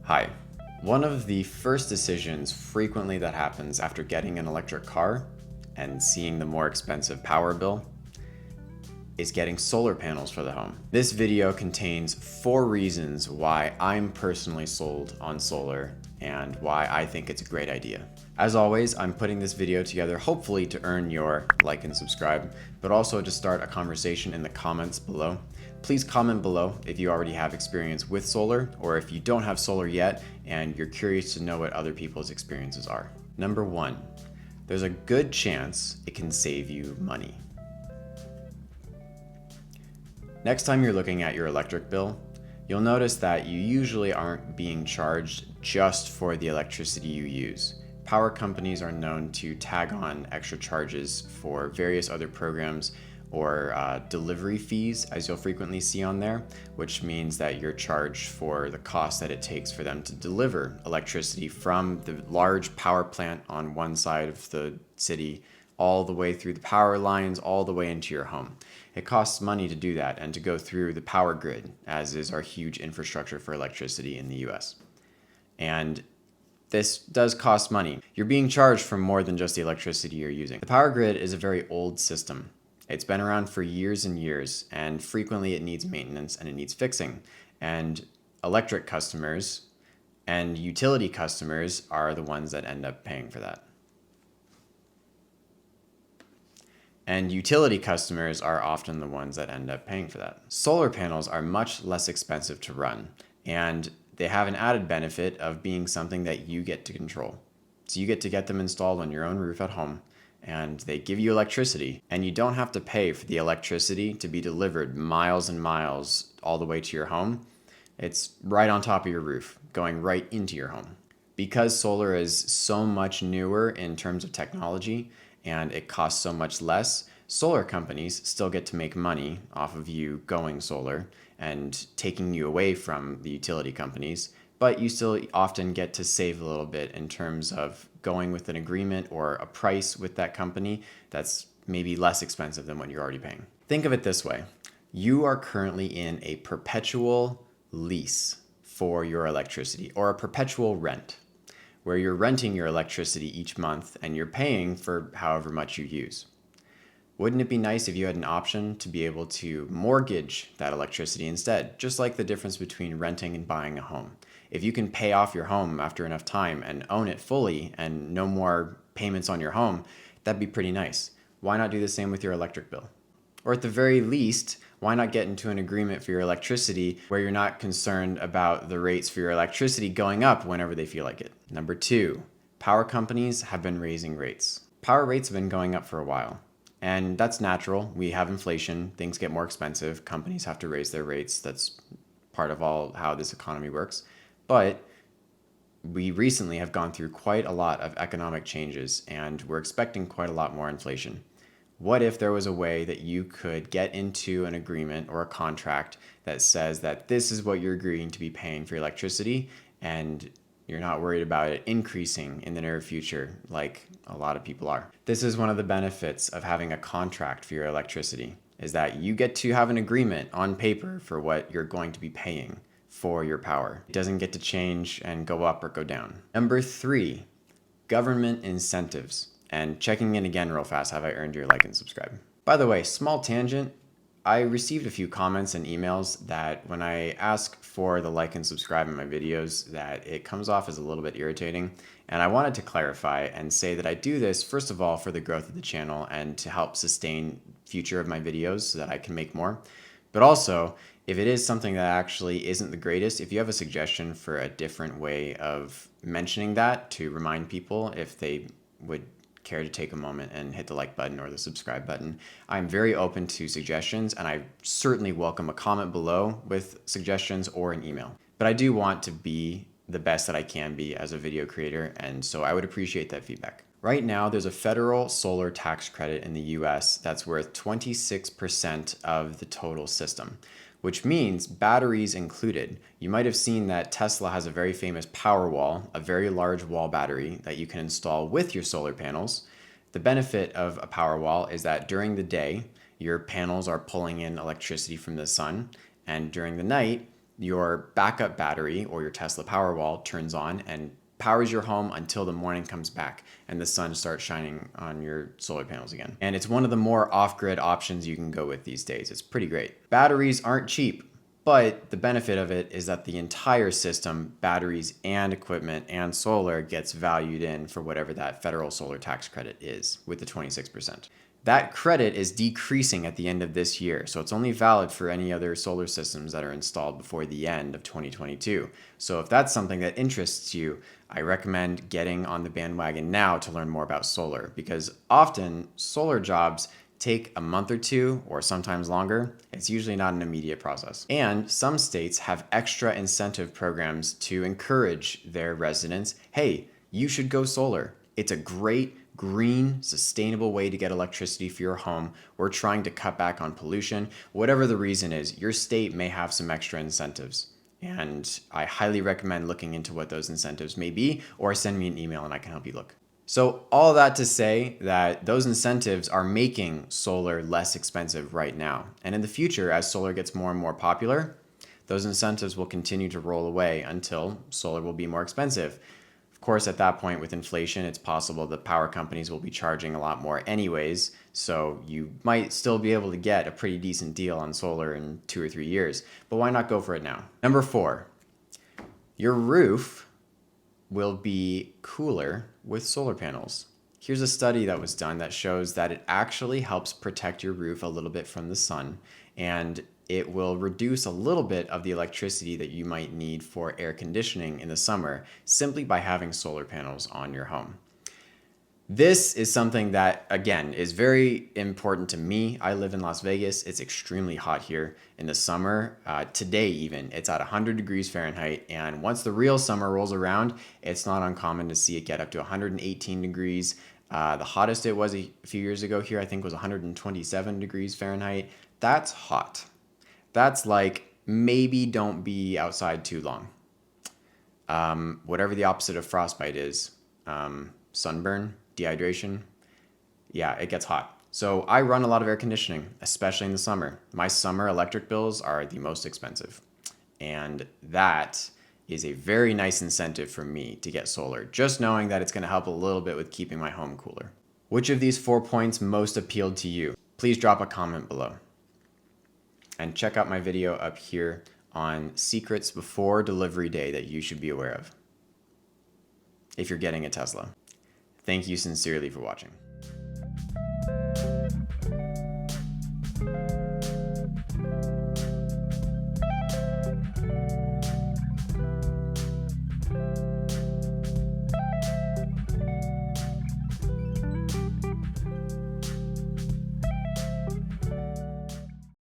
Hi. One of the first decisions frequently that happens after getting an electric car and seeing the more expensive power bill is getting solar panels for the home. This video contains 4 reasons why I'm personally sold on solar and why I think it's a great idea. As always, I'm putting this video together hopefully to earn your like and subscribe, but also to start a conversation in the comments below. Please comment below if you already have experience with solar, or if you don't have solar yet and you're curious to know what other people's experiences are. Number 1, there's a good chance it can save you money. Next time you're looking at your electric bill, you'll notice that you usually aren't being charged just for the electricity you use. Power companies are known to tag on extra charges for various other programs or delivery fees, as you'll frequently see on there, which means that you're charged for the cost that it takes for them to deliver electricity from the large power plant on one side of the city all the way through the power lines, all the way into your home. It costs money to do that and to go through the power grid, as is our huge infrastructure for electricity in the US. And this does cost money. You're being charged for more than just the electricity you're using. The power grid is a very old system. It's been around for years and years, and frequently it needs maintenance and it needs fixing. And electric customers and utility customers are the ones that end up paying for that. And utility customers are often the ones that end up paying for that. Solar panels are much less expensive to run, and they have an added benefit of being something that you get to control. So you get to get them installed on your own roof at home, and they give you electricity, and you don't have to pay for the electricity to be delivered miles and miles all the way to your home. It's right on top of your roof, going right into your home. Because solar is so much newer in terms of technology, and it costs so much less, solar companies still get to make money off of you going solar and taking you away from the utility companies, but you still often get to save a little bit in terms of going with an agreement or a price with that company that's maybe less expensive than what you're already paying. Think of it this way. You are currently in a perpetual lease for your electricity, or a perpetual rent, where you're renting your electricity each month and you're paying for however much you use. Wouldn't it be nice if you had an option to be able to mortgage that electricity instead, just like the difference between renting and buying a home? If you can pay off your home after enough time and own it fully and no more payments on your home, that'd be pretty nice. Why not do the same with your electric bill? Or at the very least, why not get into an agreement for your electricity where you're not concerned about the rates for your electricity going up whenever they feel like it? Number 2, power companies have been raising rates. Power rates have been going up for a while, and that's natural. We have inflation, things get more expensive, companies have to raise their rates. That's part of how this economy works. But we recently have gone through quite a lot of economic changes, and we're expecting quite a lot more inflation. What if there was a way that you could get into an agreement or a contract that says that this is what you're agreeing to be paying for your electricity, and you're not worried about it increasing in the near future like a lot of people are? This is one of the benefits of having a contract for your electricity, is that you get to have an agreement on paper for what you're going to be paying for your power. It doesn't get to change and go up or go down. Number 3, government incentives. And checking in again real fast, have I earned your like and subscribe? By the way, small tangent, I received a few comments and emails that when I ask for the like and subscribe in my videos, that it comes off as a little bit irritating. And I wanted to clarify and say that I do this, first of all, for the growth of the channel and to help sustain future of my videos so that I can make more. But also, if it is something that actually isn't the greatest, if you have a suggestion for a different way of mentioning that to remind people if they would care to take a moment and hit the like button or the subscribe button, I'm very open to suggestions, and I certainly welcome a comment below with suggestions or an email. But I do want to be the best that I can be as a video creator, and so I would appreciate that feedback. Right now, there's a federal solar tax credit in the US that's worth 26% of the total system, which means batteries included. You might have seen that Tesla has a very famous Powerwall, a very large wall battery that you can install with your solar panels. The benefit of a Powerwall is that during the day, your panels are pulling in electricity from the sun, and during the night, your backup battery or your Tesla Powerwall turns on and powers your home until the morning comes back and the sun starts shining on your solar panels again. And it's one of the more off-grid options you can go with these days. It's pretty great. Batteries aren't cheap, but the benefit of it is that the entire system, batteries and equipment and solar, gets valued in for whatever that federal solar tax credit is with the 26%. That credit is decreasing at the end of this year, so it's only valid for any other solar systems that are installed before the end of 2022. So if that's something that interests you, I recommend getting on the bandwagon now to learn more about solar, because often solar jobs take a month or two or sometimes longer. It's usually not an immediate process. And some states have extra incentive programs to encourage their residents, hey, you should go solar. It's a great green, sustainable way to get electricity for your home. We're trying to cut back on pollution. Whatever the reason is, your state may have some extra incentives. And I highly recommend looking into what those incentives may be, or send me an email and I can help you look. So all that to say that those incentives are making solar less expensive right now. And in the future, as solar gets more and more popular, those incentives will continue to roll away until solar will be more expensive. Of course, at that point with inflation, it's possible the power companies will be charging a lot more anyways, so you might still be able to get a pretty decent deal on solar in 2 or 3 years, but why not go for it now? Number 4, your roof will be cooler with solar panels. Here's a study that was done that shows that it actually helps protect your roof a little bit from the sun, and it will reduce a little bit of the electricity that you might need for air conditioning in the summer simply by having solar panels on your home. This is something that, again, is very important to me. I live in Las Vegas. It's extremely hot here in the summer. Today even, it's at 100 degrees Fahrenheit. And once the real summer rolls around, it's not uncommon to see it get up to 118 degrees. The hottest it was a few years ago here, I think, was 127 degrees Fahrenheit. That's hot. That's like, maybe don't be outside too long. Whatever the opposite of frostbite is, sunburn, dehydration, yeah, it gets hot. So I run a lot of air conditioning, especially in the summer. My summer electric bills are the most expensive. And that is a very nice incentive for me to get solar, just knowing that it's going to help a little bit with keeping my home cooler. Which of these 4 points most appealed to you? Please drop a comment below. And check out my video up here on secrets before delivery day that you should be aware of if you're getting a Tesla. Thank you sincerely for watching.